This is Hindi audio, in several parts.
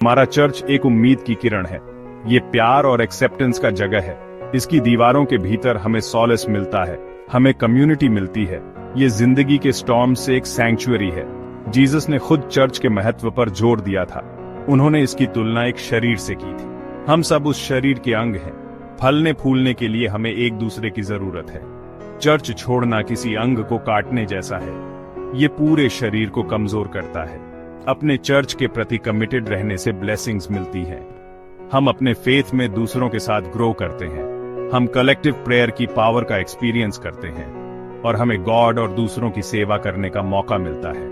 हमारा चर्च एक उम्मीद की किरण है। ये प्यार और एक्सेप्टेंस का जगह है। इसकी दीवारों के भीतर हमें सॉलेस मिलता है, हमें कम्युनिटी मिलती है। ये जिंदगी के स्टॉर्म से एक सैंक्चुअरी है। जीसस ने खुद चर्च के महत्व पर जोर दिया था। उन्होंने इसकी तुलना एक शरीर से की थी। हम सब उस शरीर के अंग हैं। फलने फूलने के लिए हमें एक दूसरे की जरूरत है। चर्च छोड़ना किसी अंग को काटने जैसा है। ये पूरे शरीर को कमजोर करता है। अपने चर्च के प्रति कमिटेड रहने से ब्लेसिंग्स मिलती हैं। हम अपने फेथ में दूसरों के साथ ग्रो करते हैं। हम कलेक्टिव प्रेयर की पावर का एक्सपीरियंस करते हैं और हमें गॉड और दूसरों की सेवा करने का मौका मिलता है।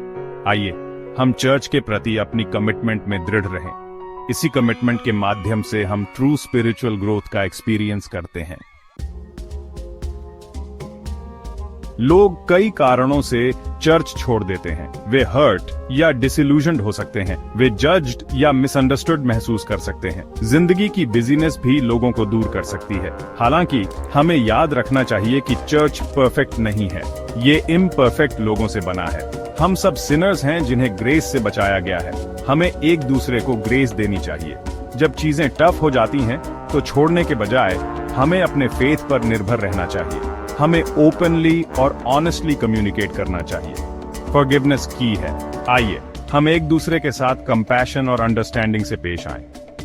आइए हम चर्च के प्रति अपनी कमिटमेंट में दृढ़ रहें। इसी कमिटमेंट के माध्यम से हम ट्रू स्पिरिचुअल ग्रोथ का एक्सपीरियंस करते हैं। लोग कई कारणों से चर्च छोड़ देते हैं। वे हर्ट या डिसिल्यूजन्ड हो सकते हैं। वे जज्ड या मिसअंडरस्टूड महसूस कर सकते हैं। जिंदगी की बिजीनेस भी लोगों को दूर कर सकती है। हालांकि हमें याद रखना चाहिए कि चर्च परफेक्ट नहीं है। ये इम्परफेक्ट लोगों से बना है। हम सब सिनर्स हैं जिन्हें ग्रेस से बचाया गया है। हमें एक दूसरे को ग्रेस देनी चाहिए। जब चीजें टफ हो जाती हैं तो छोड़ने के बजाय हमें अपने फेथ पर निर्भर रहना चाहिए। हमें ओपनली और ऑनेस्टली कम्युनिकेट करना चाहिए। फॉरगिवनेस की है। आइए हम एक दूसरे के साथ कंपैशन और अंडरस्टैंडिंग से पेश आएं।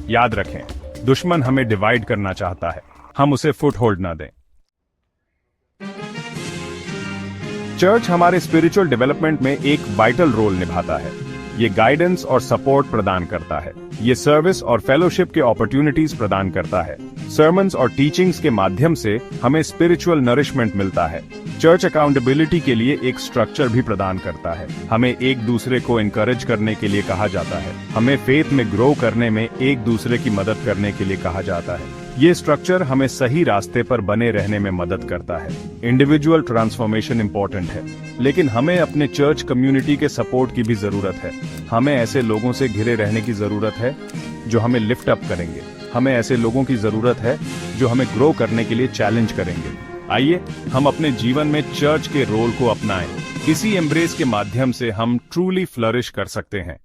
याद रखें, दुश्मन हमें डिवाइड करना चाहता है। हम उसे फुटहोल्ड ना दें। चर्च हमारे स्पिरिचुअल डेवलपमेंट में एक वाइटल रोल निभाता है। ये गाइडेंस और सपोर्ट प्रदान करता है। ये सर्विस और फेलोशिप के अपॉर्चुनिटीज प्रदान करता है। सर्मन्स और टीचिंग्स के माध्यम से हमें स्पिरिचुअल नरिशमेंट मिलता है। चर्च अकाउंटेबिलिटी के लिए एक स्ट्रक्चर भी प्रदान करता है। हमें एक दूसरे को इनकरेज करने के लिए कहा जाता है। हमें फेथ में ग्रो करने में एक दूसरे की मदद करने के लिए कहा जाता है। ये स्ट्रक्चर हमें सही रास्ते पर बने रहने में मदद करता है। इंडिविजुअल ट्रांसफॉर्मेशन इंपॉर्टेंट है, लेकिन हमें अपने चर्च कम्युनिटी के सपोर्ट की भी जरूरत है। हमें ऐसे लोगों से घिरे रहने की जरूरत है जो हमें लिफ्ट अप करेंगे। हमें ऐसे लोगों की जरूरत है जो हमें ग्रो करने के लिए चैलेंज करेंगे। आइए हम अपने जीवन में चर्च के रोल को अपनाएं। इसी एम्ब्रेस के माध्यम से हम ट्रूली फ्लरिश कर सकते हैं।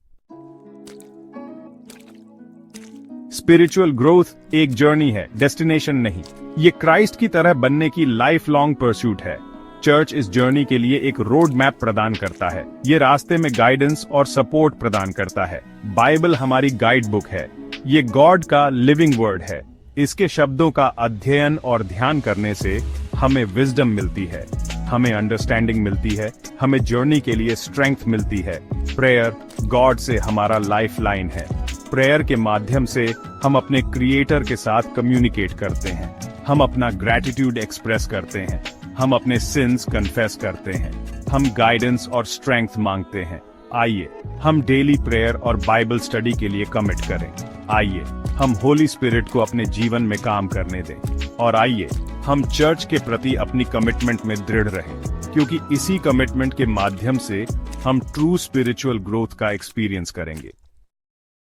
स्पिरिचुअल ग्रोथ एक जर्नी है, डेस्टिनेशन नहीं। ये क्राइस्ट की तरह बनने की लाइफ लॉन्ग परस्यूट है। चर्च इस जर्नी के लिए एक रोड मैप प्रदान करता है। ये रास्ते में गाइडेंस और सपोर्ट प्रदान करता है। बाइबल हमारी गाइड बुक है। ये गॉड का लिविंग वर्ड है। इसके शब्दों का अध्ययन और ध्यान करने से हमें विजडम मिलती है, हमें अंडरस्टैंडिंग मिलती है, हमें जर्नी के लिए स्ट्रेंथ मिलती है। प्रेयर गॉड से हमारा लाइफ लाइन है। प्रेयर के माध्यम से हम अपने क्रिएटर के साथ कम्युनिकेट करते हैं। हम अपना ग्रैटिट्यूड एक्सप्रेस करते हैं। हम अपने सिंस कन्फेस करते हैं। हम गाइडेंस और स्ट्रेंथ मांगते हैं। आइए हम डेली प्रेयर और बाइबल स्टडी के लिए कमिट करें। आइए हम होली स्पिरिट को अपने जीवन में काम करने दें। और आइए हम चर्च के प्रति अपनी कमिटमेंट में दृढ़ रहें, क्योंकि इसी कमिटमेंट के माध्यम से हम ट्रू स्पिरिचुअल ग्रोथ का एक्सपीरियंस करेंगे।